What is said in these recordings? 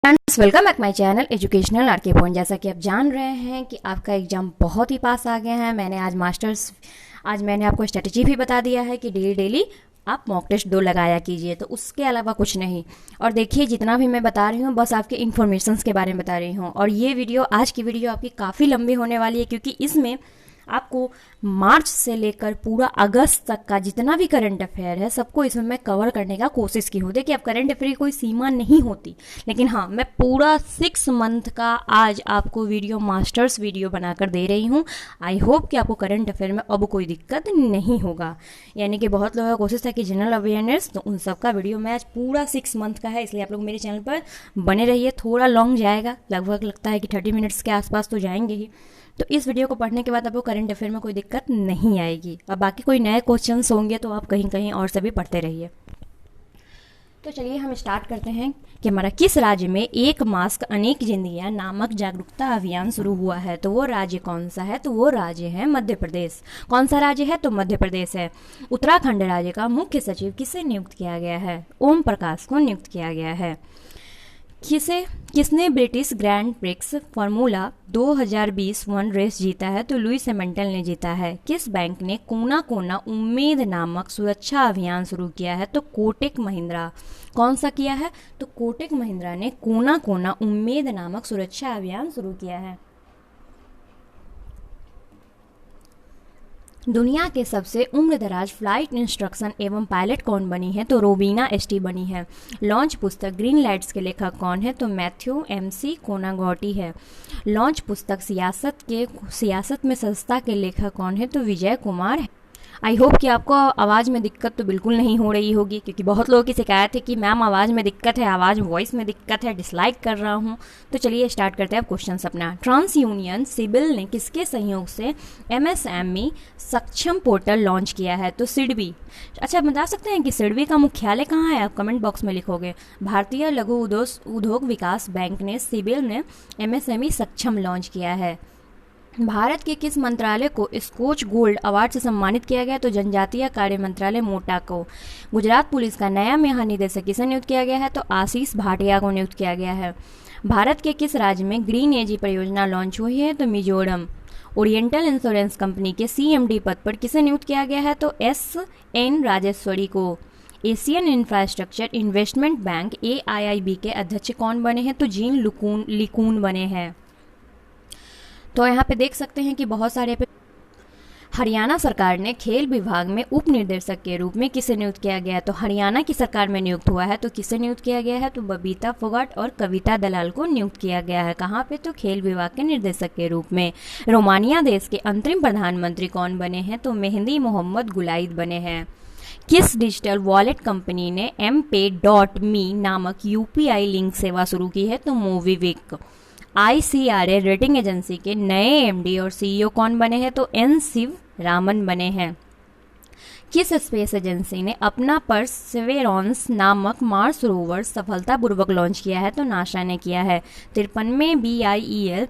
Friends, welcome back my channel educational RK point. जैसा कि आप जान रहे हैं कि आपका एग्जाम बहुत ही पास आ गया है। आज मैंने आपको स्ट्रेटजी भी बता दिया है कि डेली डेली आप मॉक टेस्ट 2 लगाया कीजिए, तो उसके अलावा कुछ नहीं। और देखिए, जितना भी मैं बता रही हूँ बस आपके इन्फॉर्मेशंस के बारे में बता रही हूँ। और ये वीडियो, आज की वीडियो आपकी काफ़ी लंबी होने वाली है, क्योंकि इसमें आपको मार्च से लेकर पूरा अगस्त तक का जितना भी करंट अफेयर है सबको इसमें मैं कवर करने का कोशिश की हूँ। देखिए, अब करंट अफेयर की कोई सीमा नहीं होती, लेकिन हाँ, मैं पूरा 6 मंथ का आज आपको वीडियो, मास्टर्स वीडियो बनाकर दे रही हूँ। आई होप कि आपको करंट अफेयर में अब कोई दिक्कत नहीं होगा। यानी कि बहुत लोगों का कोशिश था कि जनरल अवेयरनेस, तो उन सब का वीडियो मैं आज पूरा 6 मंथ का है, इसलिए आप लोग मेरे चैनल पर बने रहिए। थोड़ा लॉन्ग जाएगा, लगभग लगता है कि 30 मिनट्स के आसपास तो जाएंगे ही। तो इस वीडियो को पढ़ने के बाद आपको करंट अफेयर में कोई दिक्कत नहीं आएगी। और बाकी कोई नए क्वेश्चंस होंगे तो आप कहीं कहीं और से भी पढ़ते रहिए। तो चलिए हम स्टार्ट करते हैं कि हमारा किस राज्य में एक मास्क अनेक जिंदगियां नामक जागरूकता अभियान शुरू हुआ है। तो वो राज्य कौन सा है? तो वो राज्य है मध्य प्रदेश। कौन सा राज्य है? तो मध्य प्रदेश है। उत्तराखंड राज्य का मुख्य सचिव किसे नियुक्त किया गया है? ओम प्रकाश को नियुक्त किया गया है। किसने British grand prix formula 2020 one race जीता है? तो लुइस हैमिल्टन ने जीता है। किस बैंक ने कोना कोना उम्मीद नामक सुरक्षा अभियान शुरू किया है? तो कोटक महिंद्रा। कौन सा किया है? तो कोटक महिंद्रा ने कोना कोना उम्मीद नामक सुरक्षा अभियान शुरू किया है। दुनिया के सबसे उम्रदराज फ्लाइट इंस्ट्रक्शन एवं पायलट कौन बनी है? तो रोबीना एसटी बनी है। लॉन्च पुस्तक ग्रीन लाइट्स के लेखक कौन है? तो मैथ्यू एमसी कोनागॉटी है। लॉन्च पुस्तक सियासत में सस्ता के लेखक कौन है? तो विजय कुमार है। आई होप कि आपको आवाज़ में दिक्कत तो बिल्कुल नहीं हो रही होगी, क्योंकि बहुत लोगों की शिकायत है कि मैम आवाज़ में दिक्कत है, आवाज़ वॉइस में दिक्कत है, डिसलाइक कर रहा हूँ। तो चलिए स्टार्ट करते हैं अब क्वेश्चन अपना। ट्रांस यूनियन सिबिल ने किसके सहयोग से एमएसएमई सक्षम पोर्टल लॉन्च किया है? तो सिडबी। अच्छा, बता सकते हैं कि सिडबी का मुख्यालय कहाँ है? आप कमेंट बॉक्स में लिखोगे। भारतीय लघु उद्योग विकास बैंक ने सिबिल ने एमएसएमई सक्षम लॉन्च किया है। भारत के किस मंत्रालय को स्कोच गोल्ड अवार्ड से सम्मानित किया गया? तो जनजातीय कार्य मंत्रालय मोटा को। गुजरात पुलिस का नया महानिदेशक किसे नियुक्त किया गया है? तो आशीष भाटिया को नियुक्त किया गया है। भारत के किस राज्य में ग्रीन एजी परियोजना लॉन्च हुई है? तो मिजोरम। ओरिएंटल इंश्योरेंस कंपनी के सीएमडी पद पर किसे नियुक्त किया गया है? तो एस.एन. राजेश्वरी को। Asian infrastructure investment bank AIIB के अध्यक्ष कौन बने हैं? तो जीन लिकून बने हैं। तो यहाँ पे देख सकते हैं कि बहुत सारे हरियाणा सरकार ने खेल विभाग में उप निर्देशक के रूप में किसे नियुक्त किया गया है? तो हरियाणा की सरकार में नियुक्त हुआ है। तो किसे नियुक्त किया गया है? तो बबीता फोगाट और कविता दलाल को नियुक्त किया गया है। कहाँ पे? तो खेल विभाग के निर्देशक के रूप में। रोमानिया देश के अंतरिम प्रधानमंत्री कौन बने हैं? तो मेहंदी मोहम्मद गुलाइद बने हैं। किस डिजिटल वॉलेट कंपनी ने MPay.me नामक UPI लिंक सेवा शुरू की है? तो मोबीक्विक। ICRA रेटिंग एजेंसी के नए MD और CEO कौन बने हैं? तो N शिव रामन बने हैं। किस स्पेस एजेंसी ने अपना परसेवेरेंस नामक मार्स रोवर सफलतापूर्वक लॉन्च किया है? तो नासा ने किया है। 53वें BIEL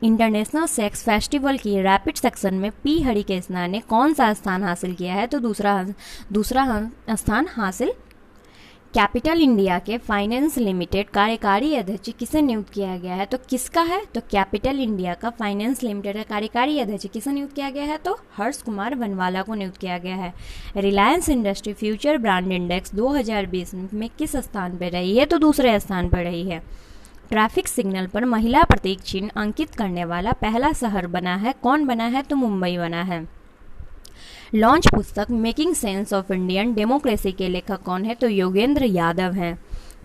इंटरनेशनल सेक्स फेस्टिवल की रैपिड सेक्शन में P हरिकृष्णा ने कौन सा स्थान हासिल किया है? तो दूसरा स्थान हासिल। कैपिटल इंडिया के फाइनेंस लिमिटेड कार्यकारी अध्यक्ष किसे नियुक्त किया गया है? तो किसका है? तो कैपिटल इंडिया का फाइनेंस लिमिटेड का कार्यकारी अध्यक्ष किसे नियुक्त किया गया है? तो हर्ष कुमार बनवाला को नियुक्त किया गया है। Reliance industry future brand index 2020 में किस स्थान पर रही है? तो दूसरे स्थान पर रही है। ट्रैफिक सिग्नल पर महिला प्रतीक चिन्ह अंकित करने वाला पहला शहर बना है। कौन बना है? तो मुंबई बना है। लॉन्च पुस्तक making sense of Indian democracy के लेखक कौन है? तो योगेंद्र यादव हैं।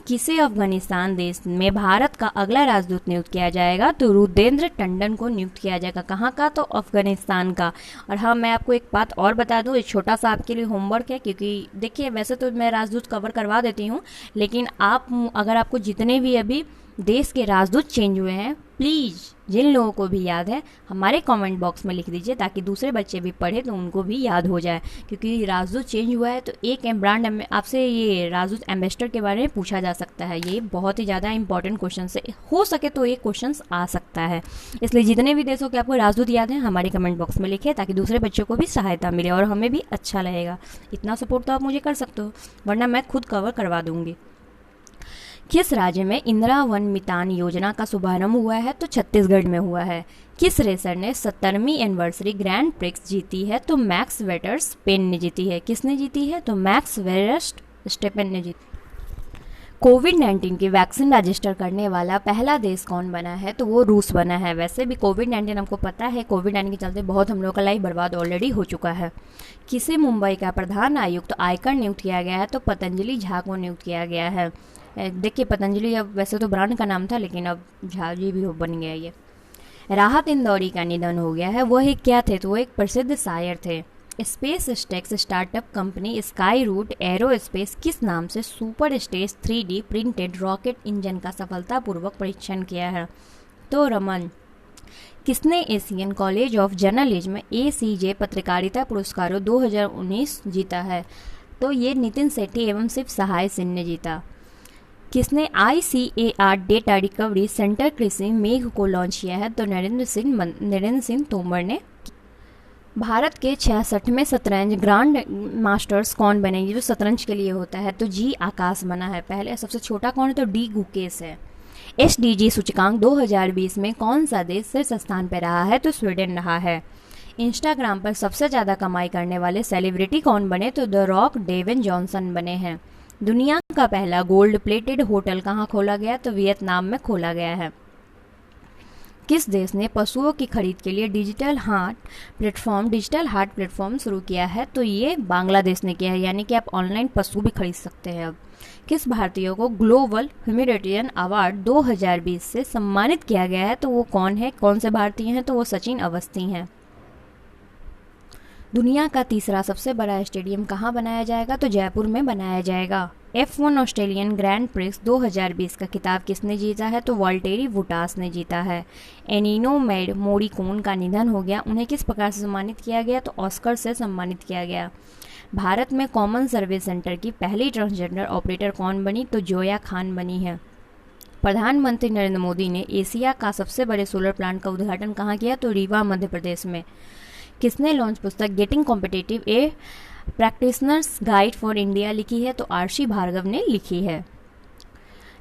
किसे अफगानिस्तान देश में भारत का अगला राजदूत नियुक्त किया जाएगा? तो रुद्रेंद्र टंडन को नियुक्त किया जाएगा। कहाँ का? तो अफगानिस्तान का। और हाँ, मैं आपको एक बात और बता दूँ, एक छोटा सा आपके लिए होमवर्क है, क्योंकि देखिए वैसे तो मैं राजदूत कवर करवा देती हूँ, लेकिन अगर आपको जितने भी अभी देश के राजदूत चेंज हुए हैं, प्लीज़ जिन लोगों को भी याद है हमारे कमेंट बॉक्स में लिख दीजिए, ताकि दूसरे बच्चे भी पढ़े तो उनको भी याद हो जाए। क्योंकि राजदूत चेंज हुआ है तो एक ब्रांड आपसे ये राजदूत एम्बेसडर के बारे में पूछा जा सकता है। ये बहुत ही ज़्यादा इंपॉर्टेंट क्वेश्चन है, हो सके तो ये क्वेश्चन आ सकता है। इसलिए जितने भी देशों के आपको राजदूत याद हैं हमारे कमेंट बॉक्स में लिखे, ताकि दूसरे बच्चों को भी सहायता मिले और हमें भी अच्छा लगेगा। इतना सपोर्ट तो आप मुझे कर सकते हो, वरना मैं खुद कवर करवा दूँगी। किस राज्य में इंदिरा वन मितान योजना का शुभारंभ हुआ है? तो छत्तीसगढ़ में हुआ है। किस रेसर ने 70वीं एनिवर्सरी ग्रैंड प्रिक्स जीती है? तो मैक्स वेस्टरस्टेपेन ने जीती है। किसने जीती है? तो मैक्स वेस्टरस्टेपेन ने जीती। कोविड-19 की वैक्सीन रजिस्टर करने वाला पहला देश कौन बना है? तो वो रूस बना है। वैसे भी कोविड-19 हमको पता है, कोविड-19 के चलते बहुत हम लोग का लाइफ बर्बाद ऑलरेडी हो चुका है। किसे मुंबई का प्रधान आयुक्त आयकर नियुक्त किया गया है? तो पतंजलि झा को नियुक्त किया गया है। देखिए, पतंजलि अब वैसे तो ब्रांड का नाम था, लेकिन अब झा जी भी बन गया ये। राहत इंदौरी का निधन हो गया है। वो एक क्या थे? तो वो एक प्रसिद्ध शायर थे। Space techs startup company Skyroot aerospace किस नाम से super stage 3D printed rocket engine का सफलतापूर्वक परीक्षण किया है? तो रमन। किसने Asian college of journalism ACJ पत्रकारिता पुरस्कारों 2019 जीता है? तो ये नितिन सेठी एवं शिव सहाय सिंह ने जीता। किसने ICAR डेटा रिकवरी सेंटर कृषि मेघ को लॉन्च किया है? तो नरेंद्र सिंह तोमर ने। भारत के 66वें शतरंज ग्रांड मास्टर्स कौन बनेंगे? जो शतरंज के लिए होता है, तो G आकाश बना है पहले। सबसे छोटा कौन है? तो D गुकेश है। SDG सूचकांक 2020 में कौन सा देश शीर्ष स्थान पर रहा है? तो स्वीडन रहा है। इंस्टाग्राम पर सबसे ज़्यादा कमाई करने वाले सेलिब्रिटी कौन बने? तो द रॉक डेवेन जॉनसन बने हैं। दुनिया का पहला गोल्ड प्लेटेड होटल कहाँ खोला गया? तो वियतनाम में खोला गया है। किस देश ने पशुओं की खरीद के लिए डिजिटल हाट प्लेटफॉर्म शुरू किया है? तो ये बांग्लादेश ने किया है, यानी कि आप ऑनलाइन पशु भी खरीद सकते हैं अब। किस भारतीय को ग्लोबल ह्यूमैनिटेरियन अवार्ड 2020 से सम्मानित किया गया है? तो वो कौन है? कौन से भारतीय हैं? तो वो सचिन अवस्थी हैं। दुनिया का तीसरा सबसे बड़ा स्टेडियम कहाँ बनाया जाएगा? तो जयपुर में बनाया जाएगा। F1 ऑस्ट्रेलियन ग्रैंड प्रिक्स 2020 का खिताब किसने जीता है? तो वाल्टेरी बुटास ने जीता है। एनिनो मोरिकोन का निधन हो गया। उन्हें किस प्रकार से सम्मानित किया गया? तो ऑस्कर से सम्मानित किया गया। भारत में कॉमन सर्विस सेंटर की पहली ट्रांसजेंडर ऑपरेटर कौन बनी? तो जोया खान बनी है। प्रधानमंत्री नरेंद्र मोदी ने एशिया का सबसे बड़े सोलर प्लांट का उद्घाटन कहाँ किया? तो रीवा मध्य प्रदेश में। किसने लॉन्च पुस्तक getting competitive A practitioners guide for India लिखी है? तो आरशी भार्गव ने लिखी है।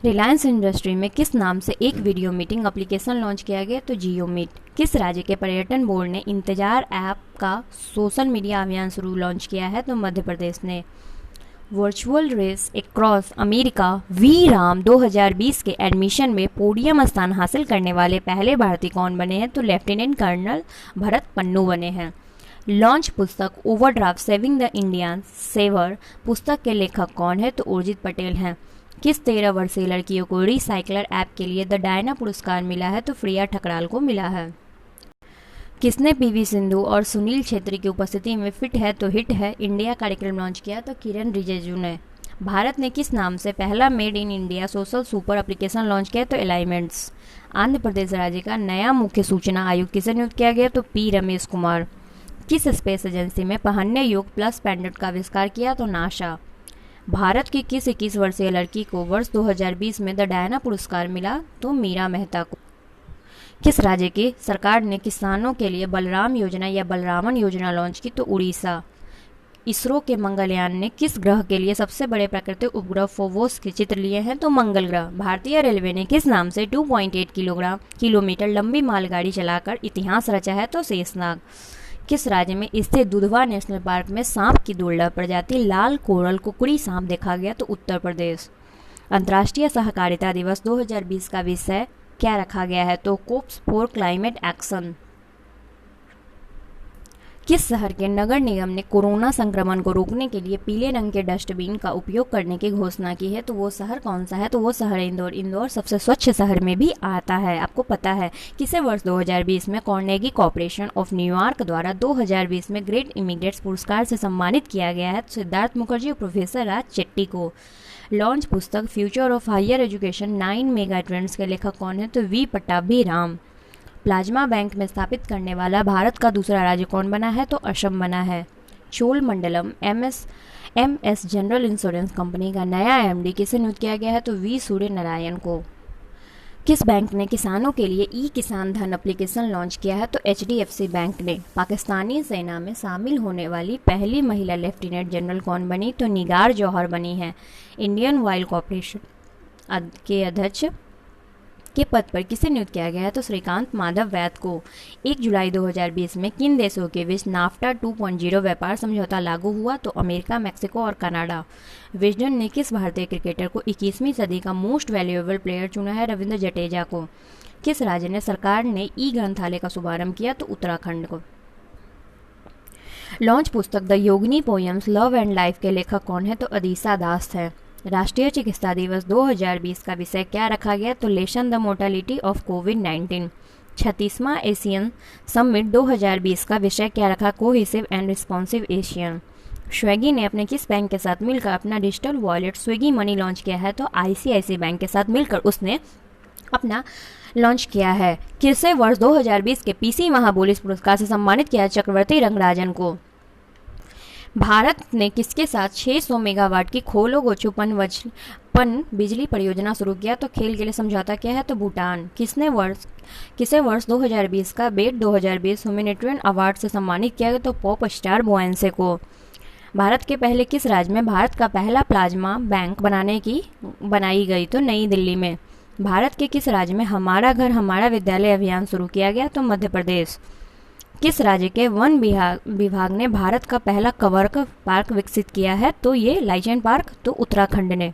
रिलायंस इंडस्ट्री में किस नाम से एक वीडियो मीटिंग एप्लीकेशन लॉन्च किया गया? तो जियो मीट। किस राज्य के पर्यटन बोर्ड ने इंतजार ऐप का सोशल मीडिया अभियान शुरू लॉन्च किया है? तो मध्य प्रदेश ने। Virtual race across America V Ram 2020 के एडमिशन में पोडियम स्थान हासिल करने वाले पहले भारतीय कौन बने हैं? तो लेफ्टिनेंट कर्नल भरत पन्नू बने हैं। लॉन्च पुस्तक overdraft saving the Indian saver पुस्तक के लेखक कौन है? तो उर्जित पटेल हैं। किस 13 वर्षीय लड़कियों को रिसाइकलर ऐप के लिए द डायना पुरस्कार मिला है? तो प्रिया ठकराल को मिला है। किसने PV सिंधु और सुनील छेत्री की उपस्थिति में फिट है तो हिट है इंडिया कार्यक्रम लॉन्च किया? तो किरण रिजिजू ने। भारत ने किस नाम से पहला made in India social super application launch किया? तो एलाइनमेंट्स। आंध्र प्रदेश राज्य का नया मुख्य सूचना आयुक्त किसे नियुक्त किया गया? तो P रमेश कुमार। किस स्पेस एजेंसी में पहनने योग्य प्लस पेंडेंट का आविष्कार किया? तो नासा। भारत की किस 21 वर्षीय लड़की को वर्ष 2020 में द डायना पुरस्कार मिला? तो मीरा मेहता को। किस राज्य की सरकार ने किसानों के लिए बलराम योजना या बलरामन योजना लॉन्च की? तो उड़ीसा। इसरो के मंगलयान ने किस ग्रह के लिए सबसे बड़े प्राकृतिक उपग्रह फोबोस के चित्र लिए हैं? तो मंगल ग्रह। भारतीय रेलवे ने किस नाम से 2.8 किलोमीटर लंबी मालगाड़ी चलाकर इतिहास रचा है? तो शेषनाग। किस राज्य में स्थित दुधवा नेशनल पार्क में सांप की दुर्लभ प्रजाति लाल कोरल कुकड़ी सांप देखा गया? तो उत्तर प्रदेश। अंतर्राष्ट्रीय सहकारिता दिवस 2020 का विषय क्या रखा गया है? तो कोप्स फॉर क्लाइमेट एक्शन। किस शहर के नगर निगम ने कोरोना संक्रमण को रोकने के लिए पीले रंग के डस्टबिन का उपयोग करने की घोषणा की है? तो वो शहर कौन सा है? तो वो शहर इंदौर। इंदौर सबसे स्वच्छ शहर में भी आता है, आपको पता है। किसे वर्ष 2020 में कार्नेगी कॉर्पोरेशन ऑफ न्यूयॉर्क द्वारा 2020 में ग्रेट इमिग्रेट्स पुरस्कार से सम्मानित किया गया है? सिद्धार्थ मुखर्जी और प्रोफेसर राज चेट्टी को। लॉन्च पुस्तक future of higher education 9 mega trends के लेखक कौन है? तो V पट्टाभिराम। प्लाज्मा बैंक में स्थापित करने वाला भारत का दूसरा राज्य कौन बना है? तो असम बना है। Cholamandalam MS general insurance company का नया MD किसे नियुक्त किया गया है? तो V सूर्य नारायण को। किस बैंक ने किसानों के लिए ई किसान धन एप्लीकेशन लॉन्च किया है? तो HDFC बैंक ने। पाकिस्तानी सेना में शामिल होने वाली पहली महिला लेफ्टिनेंट जनरल कौन बनी? तो निगार जौहर बनी है। इंडियन ऑयल कॉर्पोरेशन के अध्यक्ष के पद पर किसे नियुक्त किया गया है? तो श्रीकांत माधव वैद को। 1 जुलाई 2020 में किन देशों के बीच नाफ्टा 2.0 व्यापार समझौता लागू हुआ? तो अमेरिका, मैक्सिको और कनाडा। विजडन ने किस भारतीय क्रिकेटर को 21वीं सदी का मोस्ट वैल्यूएबल प्लेयर चुना है? रविंद्र जडेजा को। किस राज्य ने सरकार ने ई ग्रंथालय का शुभारंभ किया? तो उत्तराखंड को। लॉन्च पुस्तक the Yogini poems love and life के लेखक कौन है? तो अदीसा दास है। राष्ट्रीय चिकित्सा दिवस 2020 का विषय क्या रखा गया? तो लेसन द मोर्टेलिटी ऑफ कोविड-19। 36वां एशियन समिट 2020 का विषय क्या रखा? Cohesive and responsive Asian. Swiggy ने अपने किस बैंक के साथ मिलकर अपना digital wallet Swiggy money launch किया है? तो आईसीआईसी बैंक के साथ मिलकर उसने अपना लॉन्च किया है। किसे वर्ष 2020 के पीसी महाबोलिस पुरस्कार से सम्मानित किया? चक्रवर्ती रंगराजन को। भारत ने किसके साथ 600 मेगावाट की खोलो गोचू पन बिजली परियोजना शुरू किया? तो खेल के लिए समझौता किया है? तो भूटान। किसे वर्ष 2020 का बेट 2020 ह्यूमैनिटेरियन अवार्ड से सम्मानित किया गया? तो पॉप स्टार बोएंसे को। भारत के पहले किस राज्य में भारत का पहला प्लाज्मा बैंक बनाई गई? तो नई दिल्ली में। भारत के किस राज्य में हमारा घर हमारा विद्यालय अभियान शुरू किया गया? तो मध्य प्रदेश। किस राज्य के वन विभाग ने भारत का पहला कवर पार्क विकसित किया है? तो ये लाइचेन पार्क। तो उत्तराखंड ने।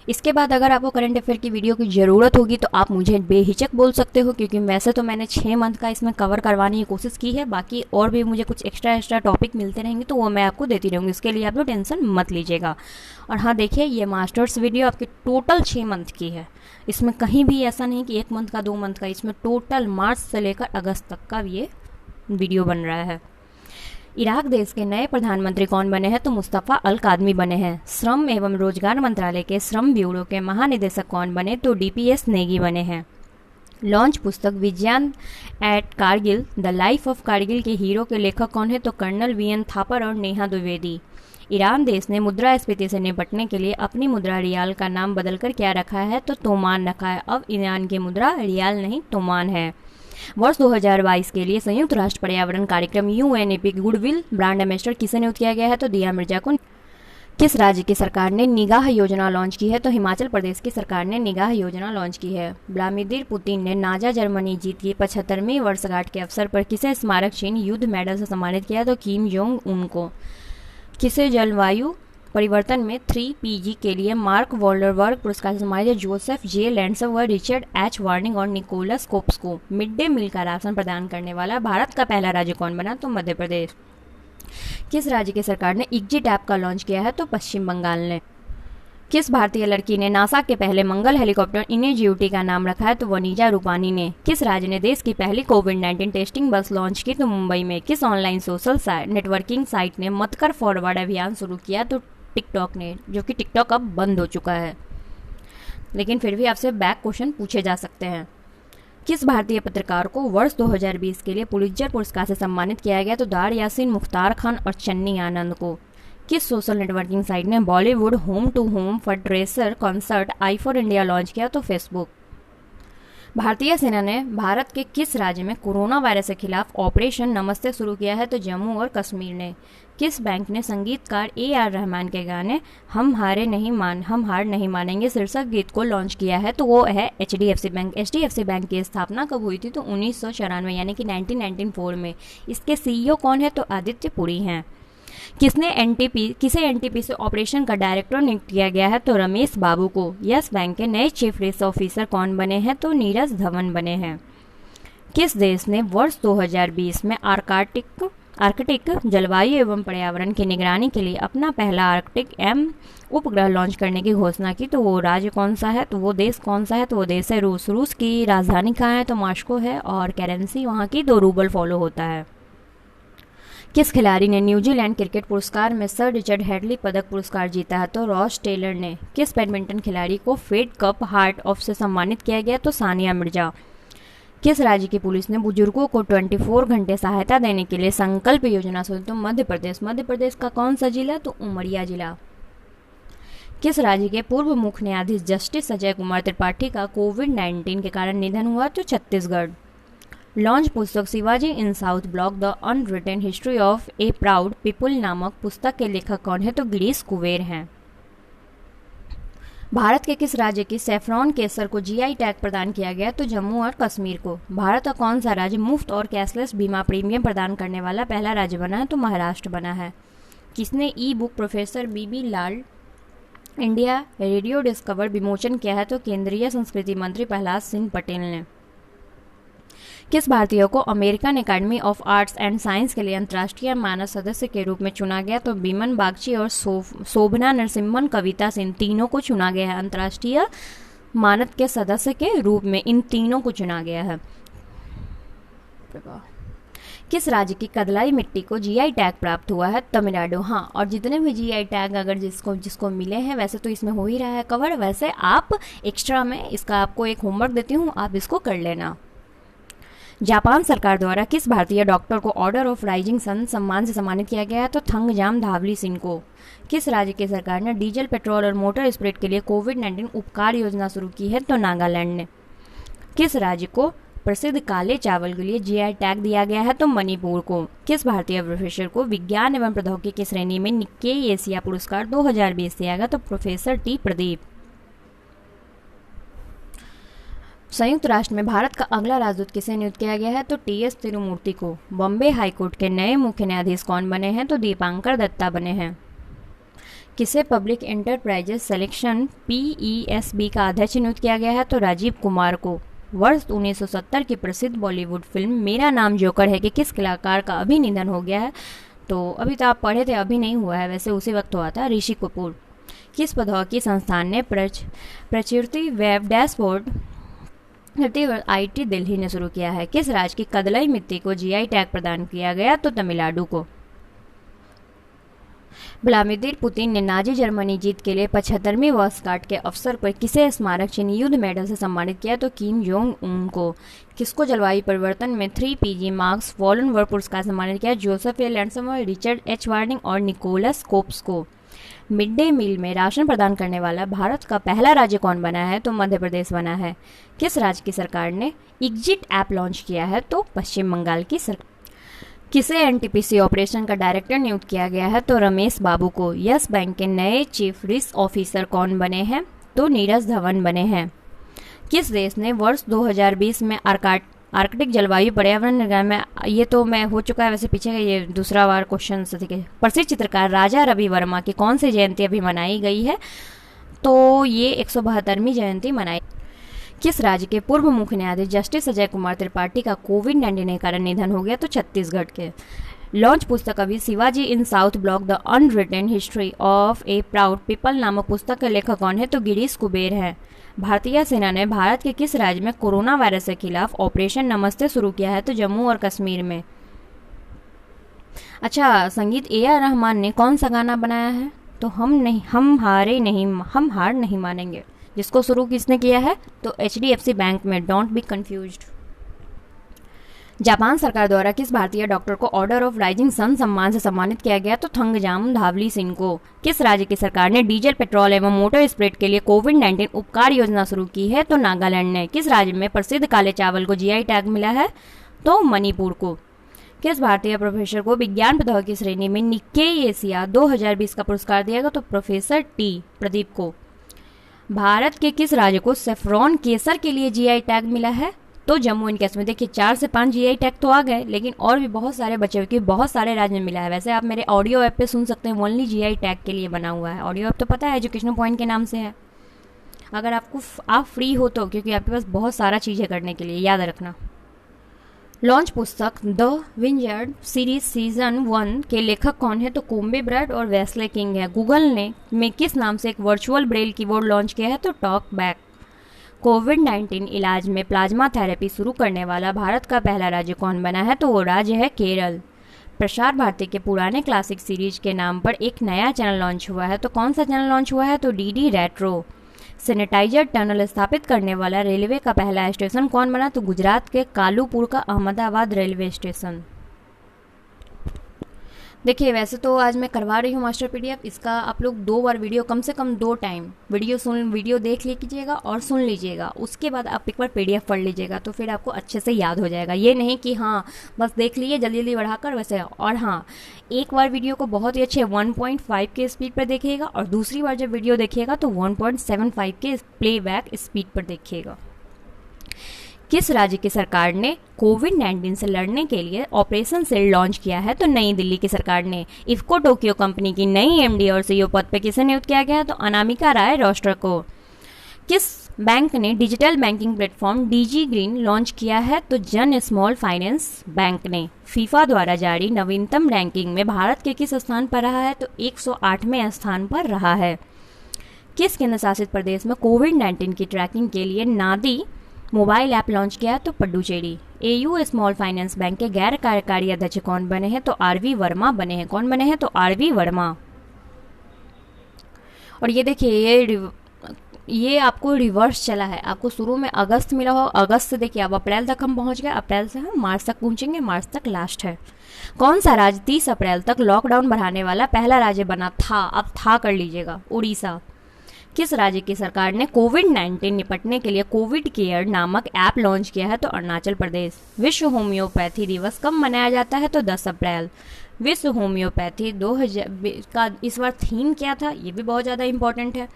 इसके बाद अगर आपको करंट अफेयर की वीडियो की ज़रूरत होगी तो आप मुझे बेहिचक बोल सकते हो, क्योंकि वैसे तो मैंने 6 मंथ का इसमें कवर करवाने की कोशिश की है। बाकी और भी मुझे कुछ एक्स्ट्रा टॉपिक मिलते रहेंगे तो वो मैं आपको देती रहूँगी। इसके लिए आप लोग टेंशन मत लीजिएगा। और हाँ, देखिए, ये मास्टर्स वीडियो आपकी टोटल 6 मंथ की है। इसमें कहीं भी ऐसा नहीं कि 1 मंथ का 2 मंथ का, इसमें टोटल मार्च से लेकर अगस्त तक का ये वीडियो बन रहा है। इराक देश के नए प्रधानमंत्री कौन बने हैं? तो मुस्तफ़ा अल कादमी बने हैं। श्रम एवं रोजगार मंत्रालय के श्रम ब्यूरो के महानिदेशक कौन बने? तो डीपीएस नेगी बने हैं। लॉन्च पुस्तक Vijyant at Kargil the life of Kargil के हीरो के लेखक कौन है? तो कर्नल वीएन थापर और नेहा द्विवेदी। ईरान देश ने मुद्रास्फीति से निपटने के लिए अपनी मुद्रा रियाल का नाम बदलकर क्या रखा है? तो तोमान रखा है। अब ईरान की मुद्रा रियाल नहीं तोमान है। वर्ष 2022 के लिए संयुक्त राष्ट्र पर्यावरण कार्यक्रम यूएनईपी गुडविल ब्रांड एम्बेसडर किसे नियुक्त किया गया है? तो दिया मिर्जा को। किस राज्य की सरकार ने निगाह योजना लॉन्च की है? तो हिमाचल प्रदेश की सरकार ने निगाह योजना लॉन्च की है। व्लादिमीर पुतिन ने नाजा जर्मनी जीत की 75वीं वर्षगांठ के अवसर पर किसे स्मारक चिन्ह युद्ध मेडल से सम्मानित किया? तो किम जोंग उन को। किसे जलवायु परिवर्तन में 3PG के लिए मार्क वॉल्डरबर्ग पुरस्कार से सम्मानित? जोसेफ जे लैंडसवर्थ, रिचर्ड एच वार्निंग और निकोलस कोप्स को। मिड डे मील का राशन प्रदान करने वाला भारत का पहला राज्य कौन बना? तो मध्य प्रदेश। किस राज्य की सरकार ने एग्जिट ऐप का लॉन्च किया है? तो पश्चिम बंगाल ने। किस भारतीय लड़की ने नासा के पहले मंगल हेलीकॉप्टर इनजेट्टी का नाम रखा है? तो वनीजा रूपानी ने। किस राज्य ने देश की पहली कोविड-19 टेस्टिंग बस लॉन्च की? तो मुंबई में। किस ऑनलाइन सोशल नेटवर्किंग साइट ने मत कर फॉरवर्ड अभियान शुरू किया? तो टिकटॉक ने, जो कि टिकटॉक अब बंद हो चुका है, लेकिन फिर भी आपसे बैक क्वेश्चन पूछे जा सकते हैं। किस भारतीय पत्रकार को वर्ष 2020 के लिए पुलित्जर पुरस्कार से सम्मानित किया गया? तो दार यासीन, मुख्तार खान और चन्नी आनंद को। किस सोशल नेटवर्किंग साइट ने Bollywood home to home fundraiser concert I for India launch किया? तो फेसबुक। भारतीय सेना ने भारत के किस राज्य में कोरोना वायरस के खिलाफ ऑपरेशन नमस्ते शुरू किया है? तो जम्मू और कश्मीर ने। किस बैंक ने संगीतकार AR रहमान के गाने हम हार नहीं मानेंगे शीर्षक गीत को लॉन्च किया है? तो वो है HDFC बैंक। HDFC बैंक की स्थापना कब हुई थी? तो 1994 यानी कि 1994 में। इसके CEO कौन है? तो आदित्य पुरी हैं। किसे NTP से ऑपरेशन का डायरेक्टर नियुक्त किया गया है? तो रमेश बाबू को। यस बैंक के नए चीफ रिस्क ऑफिसर कौन बने हैं? तो नीरज धवन बने हैं। किस देश ने वर्ष 2020 में आर्कटिक जलवायु एवं पर्यावरण की निगरानी के लिए अपना पहला आर्कटिक उपग्रह लॉन्च करने की घोषणा की? तो वो राज्य कौन सा है? तो वो देश कौन सा है? तो वो देश है रूस। रूस की राजधानी कहाँ है? तो मॉस्को है और करेंसी वहाँ की 2 रूबल फॉलो होता है। किस खिलाड़ी ने न्यूजीलैंड क्रिकेट पुरस्कार में सर रिचर्ड हेडली पदक पुरस्कार जीता है? तो रॉस टेलर ने। किस बैडमिंटन खिलाड़ी को फेड कप हार्ट ऑफ से सम्मानित किया गया? तो सानिया मिर्जा। किस राज्य की पुलिस ने बुजुर्गों को 24 घंटे सहायता देने के लिए संकल्प योजना शुरू? तो मध्य प्रदेश का कौन सा जिला? तो उमरिया जिला। किस राज्य के पूर्व मुख्य न्यायाधीश जस्टिस अजय कुमार त्रिपाठी का कोविड-19 के कारण निधन हुआ? तो छत्तीसगढ़। लॉन्च पुस्तक Shivaji in South Block the unwritten history of a proud people नामक पुस्तक के लेखक कौन है? तो गिरीश कुबेर हैं। भारत के किस राज्य की सैफरॉन केसर को जीआई टैग प्रदान किया गया? तो जम्मू और कश्मीर को। भारत का कौन सा राज्य मुफ्त और कैशलेस बीमा प्रीमियम प्रदान करने वाला पहला राज्य बना है? तो महाराष्ट्र बना है। किसने ई बुक प्रोफेसर बीबी लाल इंडिया रेडियो डिस्कवर विमोचन किया है? तो केंद्रीय संस्कृति मंत्री प्रहलाद सिंह पटेल ने। किस भारतीय को American academy of arts and science के लिए अंतर्राष्ट्रीय मानद सदस्य के रूप में चुना गया? तो बीमन बागची और शोभना नरसिम्हन कविता सिंह, तीनों को चुना गया है अंतर्राष्ट्रीय मानद के सदस्य के रूप में। इन तीनों को चुना गया है। किस राज्य की कदलाई मिट्टी को जीआई टैग प्राप्त हुआ है? तमिलनाडु। हाँ, और जितने भी जीआई टैग अगर जिसको मिले हैं, वैसे तो इसमें हो ही रहा है कवर, वैसे आप एक्स्ट्रा में इसका आपको एक होमवर्क देती हूँ, आप इसको कर लेना। जापान सरकार द्वारा किस भारतीय डॉक्टर को ऑर्डर ऑफ राइजिंग सन सम्मान से सम्मानित किया गया है? तो थंगजाम धावली सिंह को। किस राज्य की सरकार ने डीजल, पेट्रोल और मोटर स्प्रिट के लिए कोविड-19 उपकार योजना शुरू की है? तो नागालैंड ने। किस राज्य को प्रसिद्ध काले चावल के लिए जीआई टैग दिया गया है? तो मणिपुर को। किस भारतीय प्रोफेसर को विज्ञान एवं प्रौद्योगिकी की श्रेणी में निक्केई एशिया पुरस्कार 2020 दिया गया? तो प्रोफेसर टी प्रदीप। संयुक्त राष्ट्र में भारत का अगला राजदूत किसे नियुक्त किया गया है? तो टीएस तिरुमूर्ति को। बॉम्बे हाईकोर्ट के नए मुख्य न्यायाधीश कौन बने हैं? तो दीपांकर दत्ता बने हैं। किसे पब्लिक एंटरप्राइजेस सिलेक्शन पीईएसबी का अध्यक्ष नियुक्त किया गया है? तो राजीव कुमार को। वर्ष 1970 की प्रसिद्ध बॉलीवुड फिल्म मेरा नाम जोकर है कि किस कलाकार का अभी निधन हो गया है? तो अभी तो आप पढ़े थे, अभी नहीं हुआ है, वैसे उसी वक्त हुआ था, ऋषि कपूर। किस प्रौद्योगिकी संस्थान ने प्रचुरती वेब डैशबोर्ड आईटी दिल्ली ने शुरू किया है? किस राज्य की कदलाई मिट्टी को जीआई टैग प्रदान किया गया? तो तमिलनाडु को। व्लादिमीर पुतिन ने नाजी जर्मनी जीत के लिए 75वीं वर्षगांठ के अवसर पर किसे स्मारक चिन्ह युद्ध मेडल से सम्मानित किया? तो किम जोंग उन को। किसको जलवायु परिवर्तन में 3 मार्क्स वॉलनवर पुरस्कार सम्मानित किया? जोसेफ ए लैंडसमर, रिचर्ड एच वार्निंग और निकोलस कोप्स को। मिड डे मील में राशन प्रदान करने वाला भारत का पहला राज्य कौन बना है? तो मध्य प्रदेश बना है। किस राज्य की सरकार ने एग्जिट ऐप लॉन्च किया है? तो पश्चिम बंगाल की सरकार। किसे एनटीपीसी ऑपरेशन का डायरेक्टर नियुक्त किया गया है? तो रमेश बाबू को। यस बैंक के नए चीफ रिस्क ऑफिसर कौन बने हैं? तो नीरज धवन बने हैं। किस देश ने वर्ष 2020 में आर्कटिक जलवायु पर्यावरण निर्गम में, ये तो मैं हो चुका है वैसे पीछे का, ये दूसरा बार क्वेश्चन है, प्रसिद्ध चित्रकार राजा रवि वर्मा की कौन सी जयंती अभी मनाई गई है? तो ये 172वीं जयंती मनाई। किस राज्य के पूर्व मुख्य न्यायाधीश जस्टिस अजय कुमार त्रिपाठी का कोविड-19 के कारण निधन हो गया? तो छत्तीसगढ़ के। लॉन्च पुस्तक अभी Shivaji in South Block the unwritten history of a proud people नामक पुस्तक के लेखक कौन है? तो गिरीश कुबेर है। भारतीय सेना ने भारत के किस राज्य में कोरोना वायरस के खिलाफ ऑपरेशन नमस्ते शुरू किया है? तो जम्मू और कश्मीर में। अच्छा, संगीत AR रहमान ने कौन सा गाना बनाया है? तो हम हार नहीं मानेंगे, जिसको शुरू किसने किया है? तो HDFC बैंक में। Don't be confused. जापान सरकार द्वारा किस भारतीय डॉक्टर को ऑर्डर ऑफ राइजिंग सन सम्मान से सम्मानित किया गया? तो थंगजाम धावली सिंह को। किस राज्य की सरकार ने डीजल, पेट्रोल एवं मोटर स्प्रिट के लिए कोविड-19 उपकार योजना शुरू की है? तो नागालैंड ने। किस राज्य में प्रसिद्ध काले चावल को जीआई टैग मिला है? तो मणिपुर को। किस भारतीय प्रोफेसर को विज्ञान प्रौद्योगिकी श्रेणी में निक्केई एशिया 2020 का पुरस्कार दिया गया? तो प्रोफेसर टी प्रदीप को। भारत के किस राज्य को सैफरॉन केसर के लिए जीआई टैग मिला है? तो जम्मू एंड कश्मीर। देखिए 4 से 5 जीआई टैग तो आ गए, लेकिन और भी बहुत सारे बचे हुए, बहुत सारे राज्य में मिला है। वैसे आप मेरे ऑडियो ऐप पे सुन सकते हैं, ओनली जीआई टैग के लिए बना हुआ है। ऑडियो ऐप तो पता है एजुकेशनल पॉइंट के नाम से है। अगर आप फ्री हो तो, क्योंकि आपके पास बहुत सारा चीज़ें करने के लिए, याद रखना। लॉन्च पुस्तक द विंजार्ड सीरीज सीजन 1 के लेखक कौन है? तो कोम्बे ब्रैड और वेस्ले किंग है। गूगल ने में किस नाम से एक वर्चुअल ब्रेल कीबोर्ड लॉन्च किया है? तो टॉक बैक। कोविड-19 इलाज में प्लाज्मा थेरेपी शुरू करने वाला भारत का पहला राज्य कौन बना है? तो वो राज्य है केरल। प्रसार भारती के पुराने क्लासिक सीरीज के नाम पर एक नया चैनल लॉन्च हुआ है। तो कौन सा चैनल लॉन्च हुआ है? तो डीडी रेट्रो। सैनिटाइजर टनल स्थापित करने वाला रेलवे का पहला स्टेशन कौन बना? तो गुजरात के कालूपुर का अहमदाबाद रेलवे स्टेशन। देखिए वैसे तो आज मैं करवा रही हूँ मास्टर पीडीएफ, इसका आप लोग 2 बार वीडियो, कम से कम 2 टाइम वीडियो देख लीजिएगा और सुन लीजिएगा, उसके बाद आप एक बार पीडीएफ पढ़ लीजिएगा, तो फिर आपको अच्छे से याद हो जाएगा। ये नहीं कि हाँ बस देख लिए जल्दी जल्दी बढ़ाकर वैसे। और हाँ, एक बार वीडियो को बहुत ही अच्छे 1.5 के स्पीड पर देखिएगा और दूसरी बार जब वीडियो देखिएगा तो 1.75 के प्लेबैक स्पीड पर देखिएगा। किस राज्य की सरकार ने कोविड-19 से लड़ने के लिए ऑपरेशन सील्ड लॉन्च किया है? तो नई दिल्ली की सरकार ने। इफ्को टोक्यो कंपनी की नई एमडी और सीईओ पद पर किसे नियुक्त किया गया? तो अनामिका राय रोस्टर को। किस बैंक ने digital banking platform DG green launch किया है? तो जन स्मॉल फाइनेंस बैंक ने। फीफा द्वारा जारी नवीनतम रैंकिंग में भारत के किस स्थान पर रहा है? तो 108वें स्थान पर रहा है। किस केंद्र शासित प्रदेश में कोविड-19 की ट्रैकिंग के लिए नादी मोबाइल ऐप लॉन्च किया? तो Puducherry. AU small finance bank के गैर कार्यकारी अध्यक्ष कौन बने हैं? तो आरवी वर्मा बने हैं। कौन बने हैं? तो आरवी वर्मा। और ये देखिए ये आपको रिवर्स चला है, आपको शुरू में अगस्त मिला हो, अगस्त से देखिए अब अप्रैल तक हम पहुंच गए, अप्रैल से हम मार्च तक पहुंचेंगे, मार्च तक लास्ट है। कौन सा राज्य 30 अप्रैल तक लॉकडाउन बढ़ाने वाला पहला राज्य बना था? अब था कर लीजिएगा, उड़ीसा। किस राज्य की सरकार ने कोविड-19 निपटने के लिए कोविड केयर नामक ऐप लॉन्च किया है? तो अरुणाचल प्रदेश। विश्व होम्योपैथी दिवस कब मनाया जाता है? तो 10 अप्रैल। विश्व होम्योपैथी 2000 का इस बार थीम क्या था? ये भी बहुत ज़्यादा इंपॉर्टेंट है।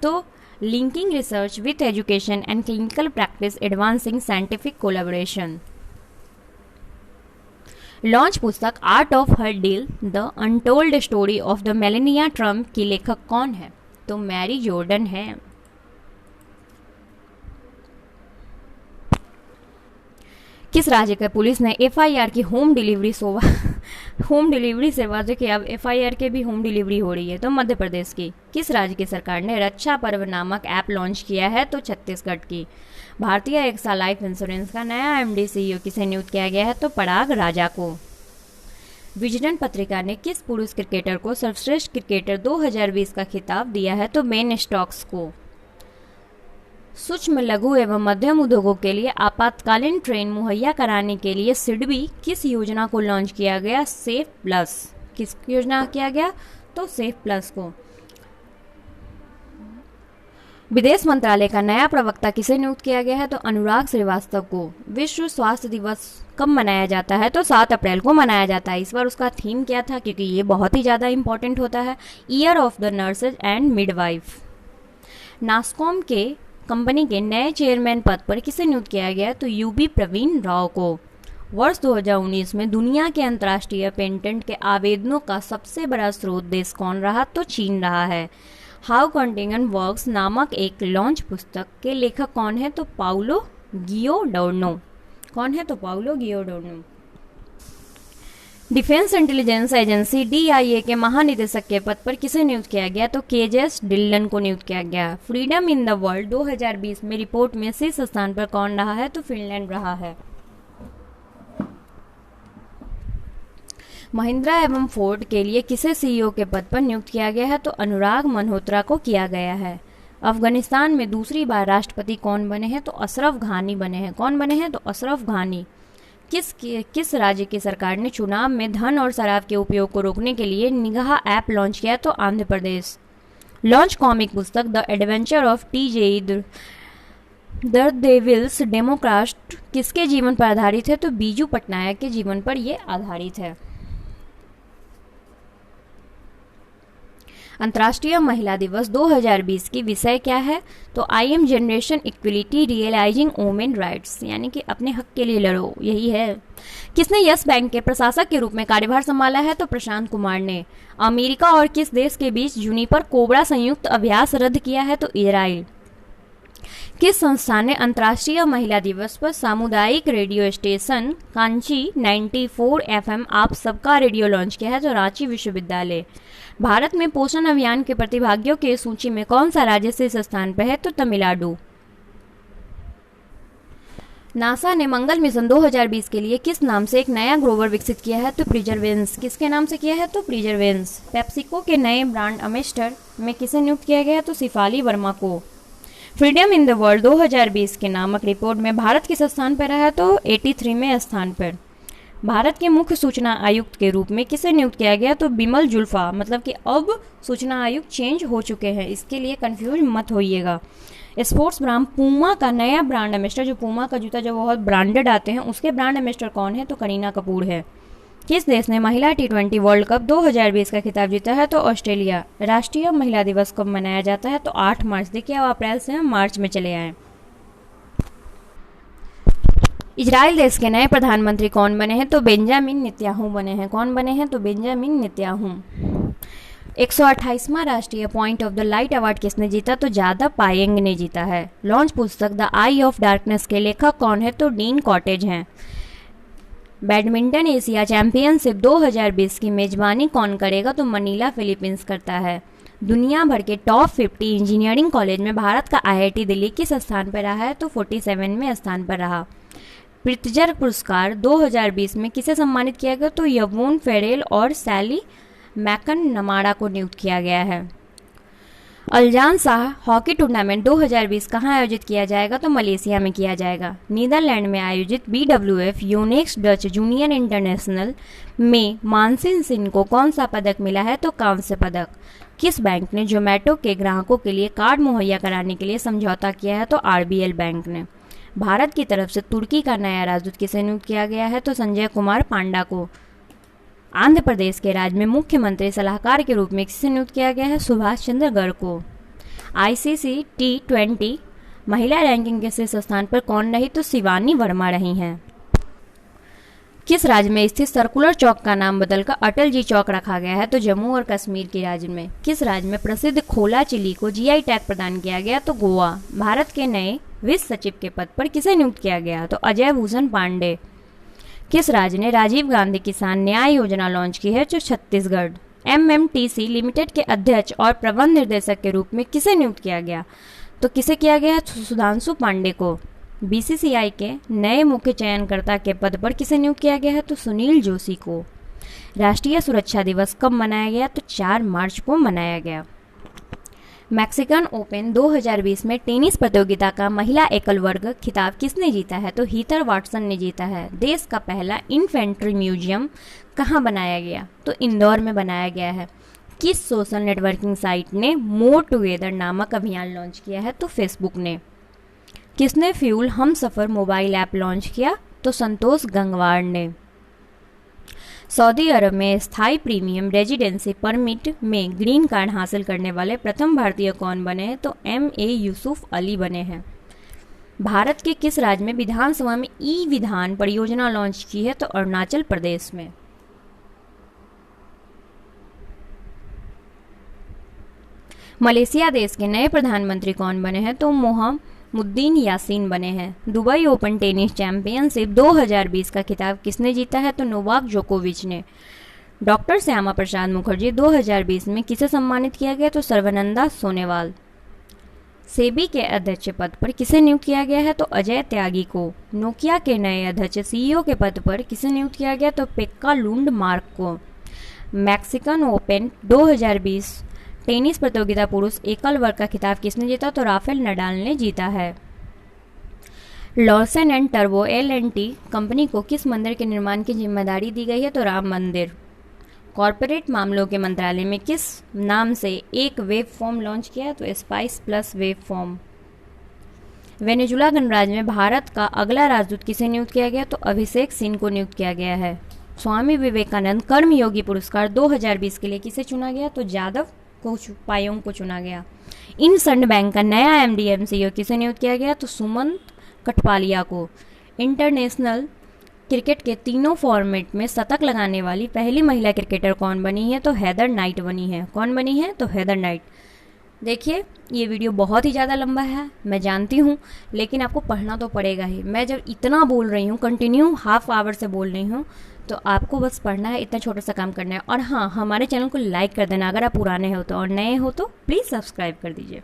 तो linking research with education and clinical practice advancing scientific collaboration. Launch पुस्तक art of her deal the untold story of the Melania Trump की लेखक कौन है? तो मैरी जॉर्डन है। किस राज्य के पुलिस ने एफआईआर की होम डिलीवरी सेवा देखिए अब एफआईआर के भी होम डिलीवरी हो रही है, तो मध्य प्रदेश की। किस राज्य की सरकार ने रक्षा पर्व नामक ऐप लॉन्च किया है? तो छत्तीसगढ़ की। भारतीय एक्सा लाइफ इंश्योरेंस का नया एमडी सीईओ किसे नियुक्त किया गया है? तो पराग राजा को। विजडन पत्रिका ने किस पुरुष क्रिकेटर को सर्वश्रेष्ठ क्रिकेटर 2020 का खिताब दिया है? तो बेन स्टोक्स को। सूक्ष्म लघु एवं मध्यम उद्योगों के लिए आपातकालीन ट्रेन मुहैया कराने के लिए सिडबी किस योजना को लॉन्च किया गया? Safe plus. किस योजना किया गया? तो सेफ प्लस को। विदेश मंत्रालय का नया प्रवक्ता किसे नियुक्त किया गया है? तो अनुराग श्रीवास्तव को। विश्व स्वास्थ्य दिवस कब मनाया जाता है? तो 7 अप्रैल को मनाया जाता है। इस बार उसका थीम क्या था? क्योंकि ये बहुत ही ज़्यादा इंपॉर्टेंट होता है, year of the nurses and midwife. NASSCOM के कंपनी के नए चेयरमैन पद पर किसे नियुक्त किया गया? तो यूबी प्रवीण राव को। वर्ष 2019 में दुनिया के अंतर्राष्ट्रीय पेटेंट के आवेदनों का सबसे बड़ा स्रोत देश कौन रहा? तो चीन रहा है। हाउ कंटिंजेंट वर्क्स नामक एक लॉन्च पुस्तक के लेखक कौन है? तो पाउलो गियोडोर्नो। कौन है? तो Paolo Giodorno. Defense Intelligence Agency DIA के महानिदेशक के पद पर किसे नियुक्त किया गया? तो केजेस डिल्लन को नियुक्त किया गया। फ्रीडम इन द वर्ल्ड 2020 में रिपोर्ट में शीर्ष स्थान पर कौन रहा है? तो फिनलैंड रहा है। महिंद्रा एवं फोर्ड के लिए किसे सीईओ के पद पर नियुक्त किया गया है? तो अनुराग मल्होत्रा को किया गया है। अफगानिस्तान में दूसरी बार राष्ट्रपति कौन बने हैं? तो अशरफ घानी बने हैं। कौन बने हैं? तो अशरफ घानी। किस राज्य की सरकार ने चुनाव में धन और शराब के उपयोग को रोकने के लिए निगाह ऐप लॉन्च किया? तो आंध्र प्रदेश। लॉन्च कॉमिक पुस्तक the adventure of TJE the devil's democrat किसके जीवन पर आधारित है? तो बीजू पटनायक के जीवन पर यह आधारित है। अंतर्राष्ट्रीय महिला दिवस 2020 की विषय क्या है? तो I am generation equality realising women rights, यानी कि अपने हक के लिए लड़ो, यही है। किसने यस बैंक के प्रशासक के रूप में कार्यभार संभाला है? तो प्रशांत कुमार ने। अमेरिका और किस देश के बीच जूनिपर कोबरा संयुक्त अभ्यास रद्द किया है? तो इजराइल। किस संस्थान ने अंतर्राष्ट्रीय महिला दिवस पर सामुदायिक रेडियो स्टेशन कांची 94 FM आप सबका रेडियो लॉन्च किया है? तो रांची विश्वविद्यालय। भारत में पोषण अभियान के प्रतिभागियों की सूची में कौन सा राज्य शीर्ष स्थान पर है? तो तमिलनाडु। नासा ने मंगल मिशन 2020 के लिए किस नाम से एक नया ग्रोवर विकसित किया है? तो प्रिजर्वेंस। किसके नाम से किया है? तो प्रिजर्वेंस। पेप्सिको के नए ब्रांड एम्बेसडर में किसे नियुक्त किया गया? तो शिफाली वर्मा को। फ्रीडम इन द वर्ल्ड 2020 के नामक रिपोर्ट में भारत किस स्थान पर रहा है? तो 83वें स्थान पर। भारत के मुख्य सूचना आयुक्त के रूप में किसे नियुक्त किया गया? तो बिमल जुल्फा, मतलब कि अब सूचना आयुक्त चेंज हो चुके हैं, इसके लिए कंफ्यूज मत होइएगा। स्पोर्ट्स ब्रांड पूमा का नया ब्रांड एम्बेसडर, जो पूमा का जूता जो बहुत ब्रांडेड आते हैं, उसके ब्रांड एम्बेसडर कौन है? तो करीना कपूर है। किस देश ने महिला T20 वर्ल्ड कप 2020 का खिताब जीता है? तो ऑस्ट्रेलिया। राष्ट्रीय महिला दिवस कब मनाया जाता है? तो 8 मार्च। देखिए अब अप्रैल से हम मार्च में चले आए। इजराइल देश के नए प्रधानमंत्री कौन बने हैं? तो बेंजामिन नेतन्याहू बने हैं। कौन बने हैं? तो बेंजामिन नेतन्याहू। 128वां राष्ट्रीय point of the light award किसने जीता? तो जादव पायेंग ने जीता है। लॉन्च पुस्तक द आई ऑफ डार्कनेस के लेखक कौन है? तो डीन कॉटेज हैं। बैडमिंटन एशिया चैंपियनशिप 2020 की मेजबानी कौन करेगा? तो मनीला फिलीपींस करता है। दुनिया भर के टॉप 50 इंजीनियरिंग कॉलेज में भारत का IIT दिल्ली किस स्थान पर रहा है? तो 47वें स्थान पर रहा। प्रित्जर पुरस्कार 2020 में किसे सम्मानित किया गया? तो यवून फेरेल और सैली मैकन नमाड़ा को नियुक्त किया गया है। अल्जान शाह हॉकी टूर्नामेंट 2020 कहाँ आयोजित किया जाएगा? तो मलेशिया में किया जाएगा। नीदरलैंड में आयोजित BWF Unix Dutch junior international में मानसिन सिंह को कौन सा पदक मिला है? तो कांस्य पदक। किस बैंक ने जोमेटो के ग्राहकों के लिए कार्ड मुहैया कराने के लिए समझौता किया है? तो RBL बैंक ने। भारत की तरफ से तुर्की का नया राजदूत किसे नियुक्त किया गया है? तो संजय कुमार पांडा को। आंध्र प्रदेश के राज्य में मुख्यमंत्री सलाहकार के रूप में किसे नियुक्त किया गया है? सुभाष चंद्र गर्ग को। ICC T20 महिला रैंकिंग के शीर्ष स्थान पर कौन रही? तो शिवानी वर्मा रही हैं। किस राज्य में स्थित सर्कुलर चौक का नाम बदलकर अटल जी चौक रखा गया है? तो जम्मू और कश्मीर के राज्य में। किस राज्य में प्रसिद्ध खोला चिली को GI टैग प्रदान किया गया? तो गोवा। भारत के नए विश्व सचिव के पद पर किसे नियुक्त किया गया? तो अजय भूषण पांडे। किस राज्य ने राजीव गांधी किसान न्याय योजना लॉन्च की है? जो छत्तीसगढ़। MMTC लिमिटेड के अध्यक्ष और प्रबंध निर्देशक के रूप में किसे नियुक्त किया गया? तो किसे किया गया? सुधांशु पांडे को। BCCI के नए मुख्य चयनकर्ता के पद पर किसे नियुक्त किया गया है? तो सुनील जोशी को। राष्ट्रीय सुरक्षा दिवस कब मनाया गया? तो 4 मार्च को मनाया गया। मैक्सिकन ओपन 2020 में टेनिस प्रतियोगिता का महिला एकल वर्ग खिताब किसने जीता है? तो हीथर वाटसन ने जीता है। देश का पहला इन्फेंट्री म्यूजियम कहाँ बनाया गया? तो इंदौर में बनाया गया है। किस सोशल नेटवर्किंग साइट ने मोर टुगेदर नामक अभियान लॉन्च किया है? तो फेसबुक ने। किसने फ्यूल हम सफ़र मोबाइल ऐप लॉन्च किया? तो संतोष गंगवार ने। सऊदी अरब में स्थायी प्रीमियम रेजिडेंसी परमिट में ग्रीन कार्ड हासिल करने वाले प्रथम भारतीय कौन बने हैं? तो MA यूसुफ अली बने हैं। भारत के किस राज्य में विधानसभा में ई-विधान परियोजना लॉन्च की है? तो अरुणाचल प्रदेश में। मलेशिया देश के नए प्रधानमंत्री कौन बने हैं? तो मोहम्मुद्दीन यासीन बने हैं। दुबई ओपन टेनिस चैंपियनशिप 2020 का खिताब किसने जीता है? तो नोवाक जोकोविच ने। डॉक्टर श्यामा प्रसाद मुखर्जी 2020 में किसे सम्मानित किया गया? तो सर्बानंदा सोनोवाल। सेबी के अध्यक्ष पद पर किसे नियुक्त किया गया है? तो अजय त्यागी को। नोकिया के नए अध्यक्ष CEO के पद पर किसे नियुक्त किया गया? तो पेक्का लुंड मार्क को। मैक्सिकन ओपन 2020 टेनिस प्रतियोगिता पुरुष एकल वर्ग का खिताब किसने जीता? तो राफेल नडाल ने जीता है। Larsen and turbo L&T company को किस मंदिर के निर्माण की जिम्मेदारी दी गई है? तो राम मंदिर। कॉरपोरेट मामलों के मंत्रालय में किस नाम से एक वेब फॉर्म लॉन्च किया? तो spice plus web form. Venezuela गणराज्य में भारत का अगला राजदूत किसे नियुक्त किया गया? तो अभिषेक सिंह को नियुक्त किया गया है। स्वामी विवेकानंद कर्मयोगी पुरस्कार 2020 के लिए किसे चुना गया? तो जादव पायोंग को चुना गया। इंडसइंड बैंक का नया MD CEO किसे नियुक्त किया गया? तो सुमंत कठपालिया को। इंटरनेशनल क्रिकेट के तीनों फॉर्मेट में शतक लगाने वाली पहली महिला क्रिकेटर कौन बनी है? तो हेदर नाइट बनी है। कौन बनी है? तो हेदर नाइट। देखिए ये वीडियो बहुत ही ज़्यादा लंबा है, मैं जानती हूँ, लेकिन आपको पढ़ना तो पड़ेगा ही। मैं जब इतना बोल रही हूँ, कंटिन्यू हाफ आवर से बोल रही हूँ, तो आपको बस पढ़ना है, इतना छोटा सा काम करना है। और हाँ, हमारे चैनल को लाइक कर देना अगर आप पुराने हो तो, और नए हो तो प्लीज़ सब्सक्राइब कर दीजिए।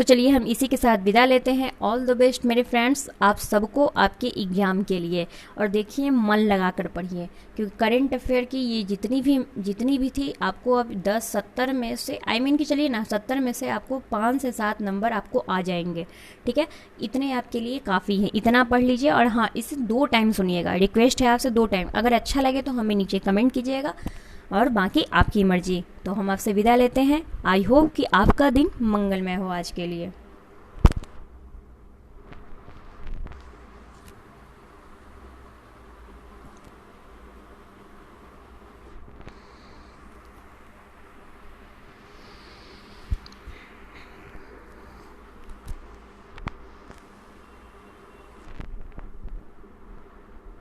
तो चलिए हम इसी के साथ विदा लेते हैं। ऑल द बेस्ट मेरे फ्रेंड्स आप सबको आपके एग्ज़ाम के लिए। और देखिए मन लगा कर पढ़िए, क्योंकि करेंट अफेयर की ये जितनी भी थी आपको अब 10-70 में से कि चलिए ना 70 में से आपको 5 से 7 नंबर आपको आ जाएंगे। ठीक है, इतने आपके लिए काफ़ी है, इतना पढ़ लीजिए। और हाँ, इसे 2 टाइम सुनिएगा, रिक्वेस्ट है आपसे 2 टाइम। अगर अच्छा लगे तो हमें नीचे कमेंट कीजिएगा, और बाकी आपकी मर्जी। तो हम आपसे विदा लेते हैं। आई होप कि आपका दिन मंगलमय हो आज के लिए।